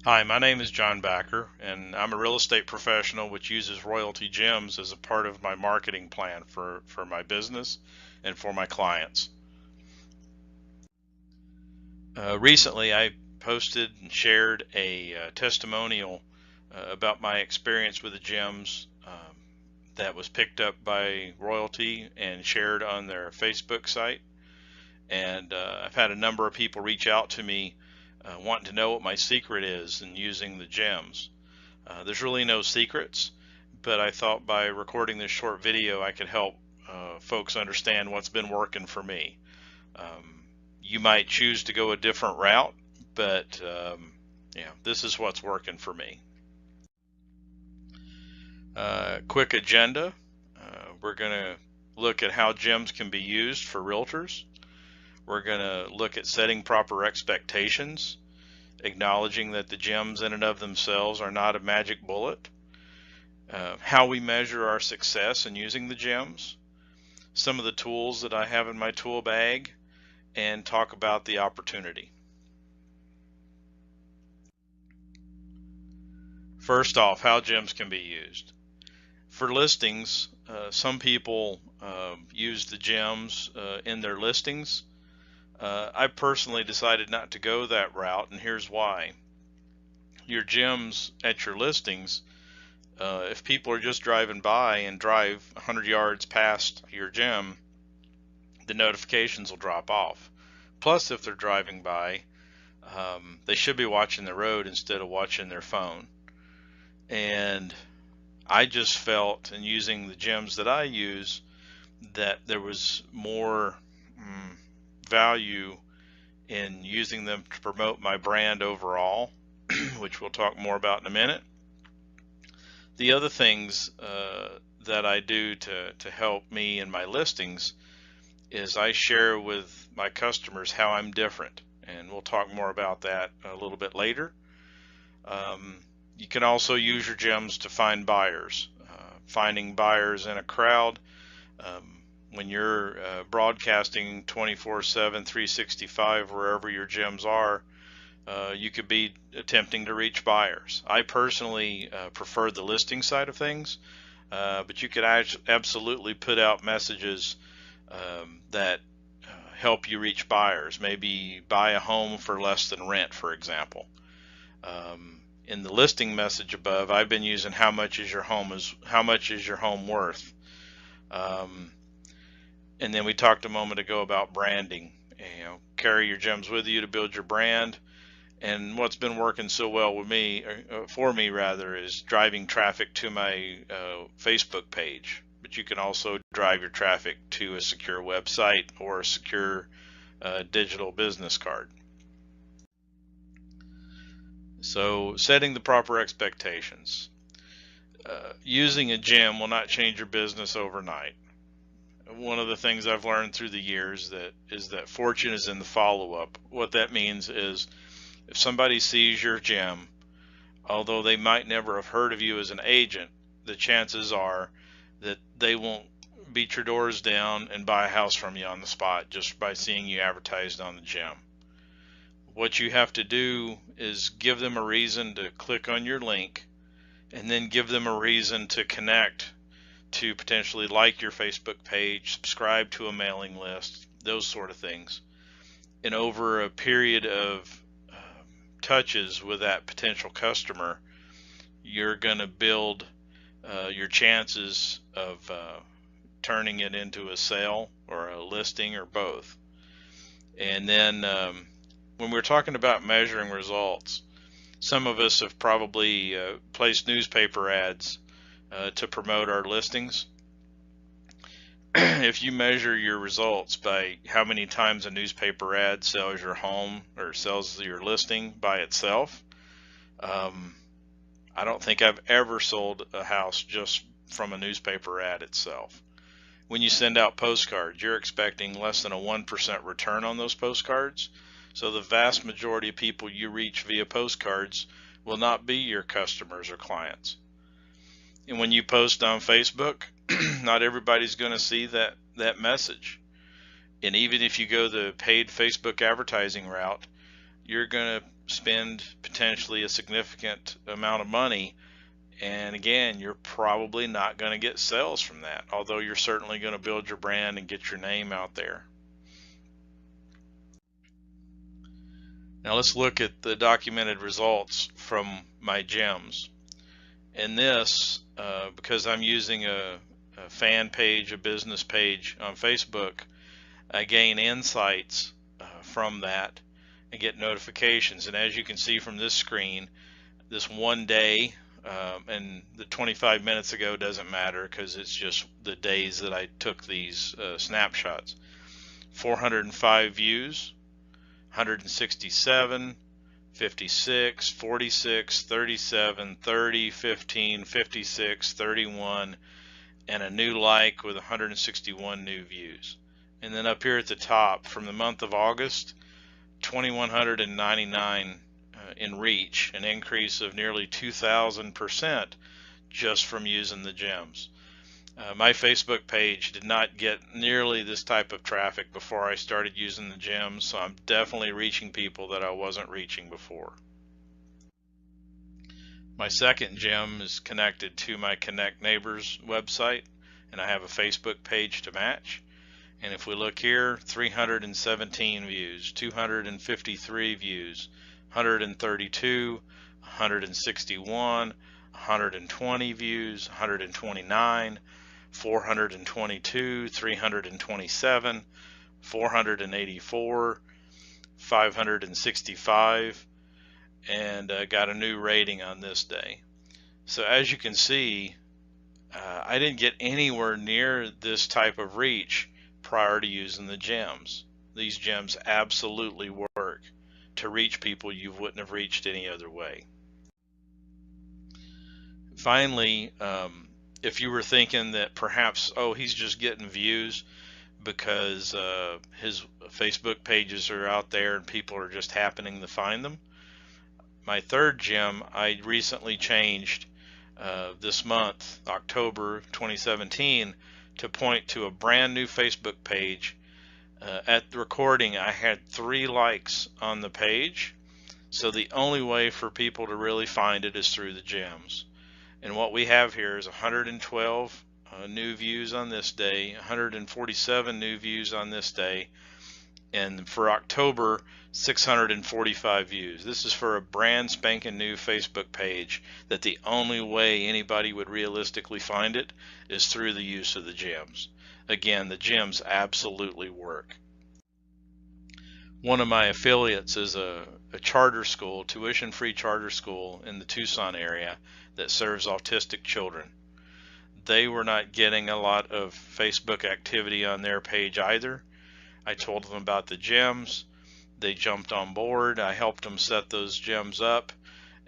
Hi, my name is John Backer, and I'm a real estate professional which uses Royaltie Gems as a part of my marketing plan for my business and for my clients. Recently, I posted and shared a testimonial about my experience with the gems that was picked up by Royaltie and shared on their Facebook site. And I've had a number of people reach out to me wanting to know what my secret is in using the gems. There's really no secrets, but I thought by recording this short video I could help folks understand what's been working for me. You might choose to go a different route, but yeah, this is what's working for me. Quick agenda. We're going to look at how gems can be used for realtors. We're going to look at setting proper expectations, acknowledging that the gems in and of themselves are not a magic bullet. How we measure our success in using the gems, some of the tools that I have in my tool bag, and talk about the opportunity. First off, how gems can be used. For listings, some people use the gems in their listings. I personally decided not to go that route, and here's why. Your gems at your listings, if people are just driving by and drive 100 yards past your gem, the notifications will drop off. Plus, if they're driving by, they should be watching the road instead of watching their phone. And I just felt, in using the gems that I use, that there was more value in using them to promote my brand overall, which we'll talk more about in a minute. The other things that I do to help me in my listings is I share with my customers how I'm different, and we'll talk more about that a little bit later. You can also use your gems to find buyers. Finding buyers in a crowd, when you're broadcasting 24/7, 365, wherever your gems are, you could be attempting to reach buyers. I personally prefer the listing side of things, but you could absolutely put out messages that help you reach buyers. Maybe buy a home for less than rent, for example. In the listing message above, I've been using how much is your home worth. And then we talked a moment ago about branding. Carry your gems with you to build your brand. And what's been working so well with me, for me rather, is driving traffic to my Facebook page. But you can also drive your traffic to a secure website or a secure digital business card. So, setting the proper expectations. Using a gem will not change your business overnight. One of the things I've learned through the years is that fortune is in the follow-up. What that means is, if somebody sees your gem, although they might never have heard of you as an agent, the chances are that they won't beat your doors down and buy a house from you on the spot just by seeing you advertised on the gem. What you have to do is give them a reason to click on your link, and then give them a reason to connect, to potentially like your Facebook page, subscribe to a mailing list, those sort of things. And over a period of touches with that potential customer, you're going to build your chances of turning it into a sale or a listing or both. And then when we're talking about measuring results, some of us have probably placed newspaper ads to promote our listings. If you measure your results by how many times a newspaper ad sells your home or sells your listing by itself, I don't think I've ever sold a house just from a newspaper ad itself. When you send out postcards, you're expecting less than a 1% return on those postcards. So the vast majority of people you reach via postcards will not be your customers or clients. And when you post on Facebook, not everybody's going to see that message. And even if you go the paid Facebook advertising route, you're going to spend potentially a significant amount of money, and again, you're probably not going to get sales from that, although you're certainly going to build your brand and get your name out there. Now let's look at the documented results from my gems. In this, because I'm using a fan page, a business page on Facebook, I gain insights from that and get notifications. And as you can see from this screen, this one day, and the 25 minutes ago doesn't matter because it's just the days that I took these snapshots. 405 views, 167, 56, 46, 37, 30, 15, 56, 31, and a new like with 161 new views. And then up here at the top, from the month of August, 2,199 in reach, an increase of nearly 2,000% just from using the gems. My Facebook page did not get nearly this type of traffic before I started using the gems, so I'm definitely reaching people that I wasn't reaching before. My second gem is connected to my Connect Neighbors website, and I have a Facebook page to match. And if we look here, 317 views, 253 views, 132, 161, 120 views, 129, 422, 327, 484, 565, and got a new rating on this day. So as you can see, I didn't get anywhere near this type of reach prior to using the gems. These gems absolutely work to reach people you wouldn't have reached any other way. Finally, if you were thinking that perhaps, oh, he's just getting views because his Facebook pages are out there and people are just happening to find them, my third gem I recently changed this month, October 2017, to point to a brand new Facebook page. At the recording, I had 3 likes on the page, so the only way for people to really find it is through the gems. And what we have here is 112 new views on this day, 147 new views on this day, and for October, 645 views. This is for a brand spanking new Facebook page that the only way anybody would realistically find it is through the use of the gems. Again, the gems absolutely work. One of my affiliates is a charter school, tuition-free charter school in the Tucson area that serves autistic children. They were not getting a lot of Facebook activity on their page either. I told them about the gems. They jumped on board. I helped them set those gems up,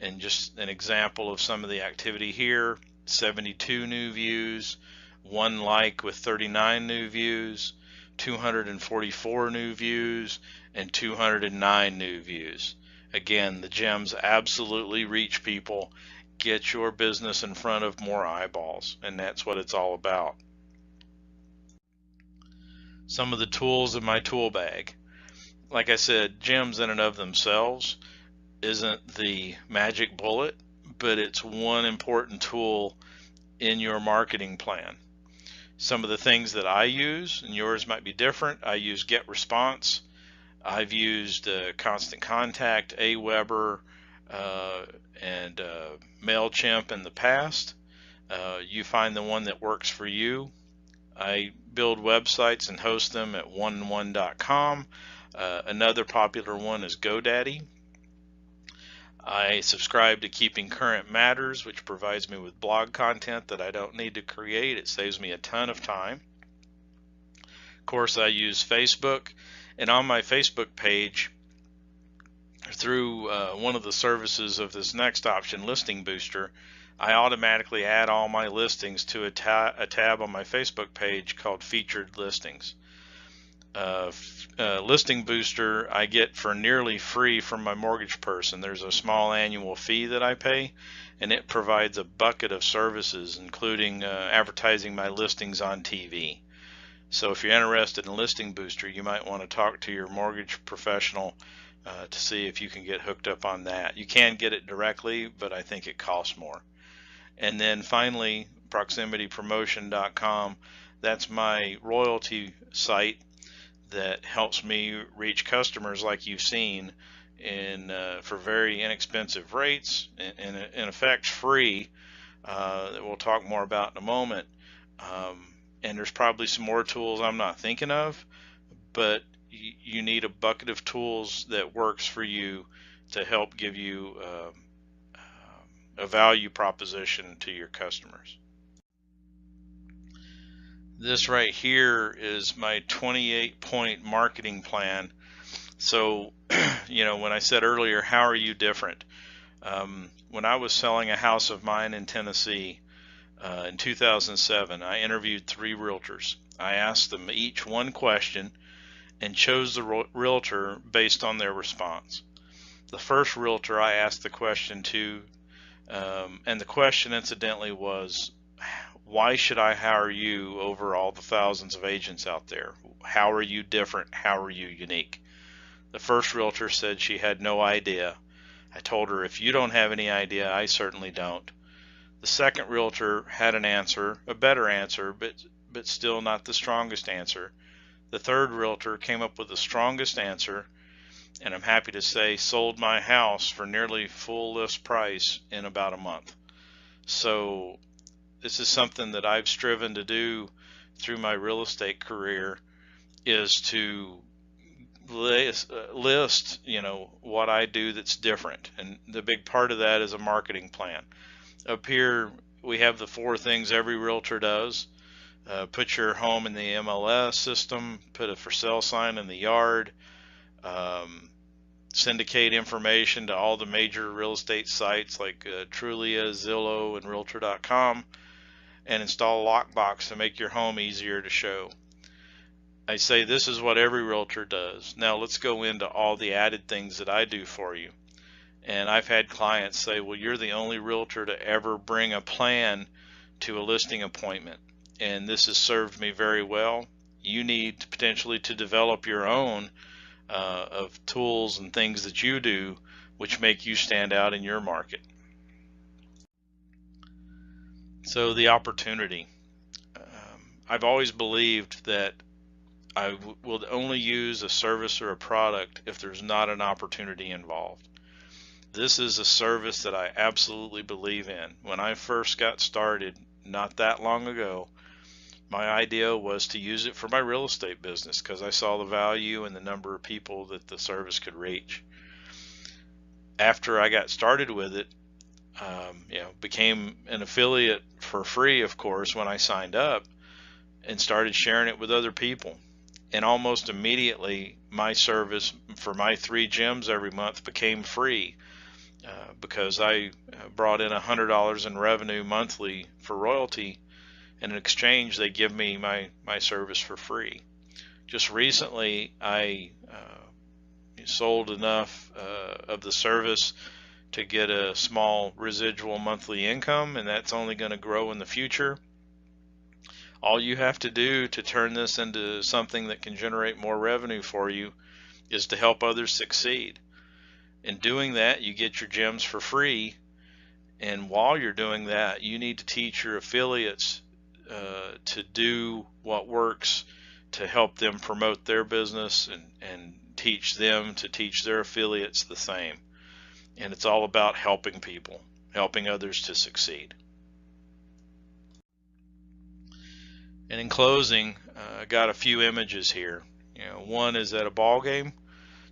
and just an example of some of the activity here: 72 new views, 1 like with 39 new views, 244 new views, and 209 new views. Again, the gems absolutely reach people, get your business in front of more eyeballs, and that's what it's all about. Some of the tools in my tool bag. Like I said, gems in and of themselves isn't the magic bullet, but it's one important tool in your marketing plan. Some of the things that I use, and yours might be different, I use GetResponse. I've used Constant Contact, Aweber, and MailChimp in the past. You find the one that works for you. I build websites and host them at oneone.com. Another popular one is GoDaddy. I subscribe to Keeping Current Matters, which provides me with blog content that I don't need to create. It saves me a ton of time. Of course, I use Facebook, and on my Facebook page, through one of the services of this next option, Listing Booster, I automatically add all my listings to a tab on my Facebook page called Featured Listings. Listing Booster I get for nearly free from my mortgage person. There's a small annual fee that I pay, and it provides a bucket of services, including advertising my listings on TV. So if you're interested in Listing Booster, you might want to talk to your mortgage professional to see if you can get hooked up on that. You can get it directly, but I think it costs more. And then finally, proximitypromotion.com. That's my royalty site that helps me reach customers like you've seen for very inexpensive rates, and in effect free, that we'll talk more about in a moment. And there's probably some more tools I'm not thinking of, but you need a bucket of tools that works for you to help give you a value proposition to your customers. This right here is my 28-point marketing plan. So, when I said earlier, how are you different? When I was selling a house of mine in Tennessee in 2007, I interviewed 3 realtors. I asked them each one question and chose the realtor based on their response. The first realtor I asked the question to, and the question incidentally was, why should I hire you over all the thousands of agents out there? How are you different? How are you unique? The first realtor said she had no idea. I told her, if you don't have any idea, I certainly don't. The second realtor had an answer, a better answer, but still not the strongest answer. The third realtor came up with the strongest answer, and I'm happy to say sold my house for nearly full list price in about a month. So this is something that I've striven to do through my real estate career, is to list what I do that's different, and the big part of that is a marketing plan. Up here we have the 4 things every realtor does. Put your home in the MLS system, put a for sale sign in the yard, syndicate information to all the major real estate sites like Trulia, Zillow, and Realtor.com, and install a lockbox to make your home easier to show. I say this is what every realtor does. Now let's go into all the added things that I do for you. And I've had clients say, well, you're the only realtor to ever bring a plan to a listing appointment, and this has served me very well. You need potentially to develop your own of tools and things that you do which make you stand out in your market. So the opportunity. I've always believed that I will only use a service or a product if there's not an opportunity involved. This is a service that I absolutely believe in. When I first got started not that long ago, my idea was to use it for my real estate business because I saw the value and the number of people that the service could reach. After I got started with it, became an affiliate for free, of course, when I signed up, and started sharing it with other people. And almost immediately, my service for my 3 gyms every month became free because I brought in $100 in revenue monthly for Royaltie, and in exchange, they give me my service for free. Just recently, I sold enough of the service to get a small residual monthly income, and that's only going to grow in the future. All you have to do to turn this into something that can generate more revenue for you is to help others succeed. In doing that, you get your gems for free, and while you're doing that, you need to teach your affiliates to do what works to help them promote their business, and teach them to teach their affiliates the same. And it's all about helping people, helping others to succeed. And in closing, I got a few images here. One is at a ball game.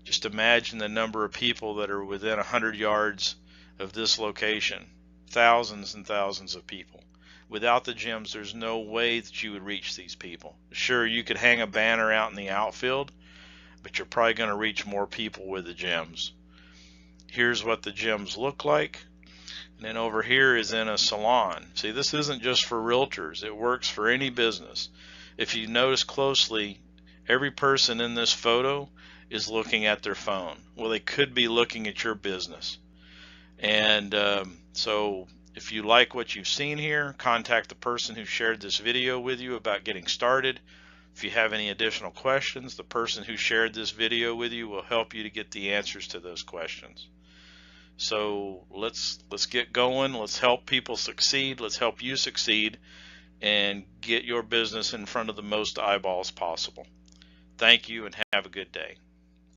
Just imagine the number of people that are within 100 yards of this location. Thousands and thousands of people. Without the gyms, there's no way that you would reach these people. Sure, you could hang a banner out in the outfield, but you're probably going to reach more people with the gyms. Here's what the gyms look like. And then over here is in a salon. See, this isn't just for realtors. It works for any business. If you notice closely, every person in this photo is looking at their phone. Well, they could be looking at your business. And so if you like what you've seen here, contact the person who shared this video with you about getting started. If you have any additional questions, the person who shared this video with you will help you to get the answers to those questions. So let's get going. Let's help people succeed. Let's help you succeed and get your business in front of the most eyeballs possible. Thank you and have a good day.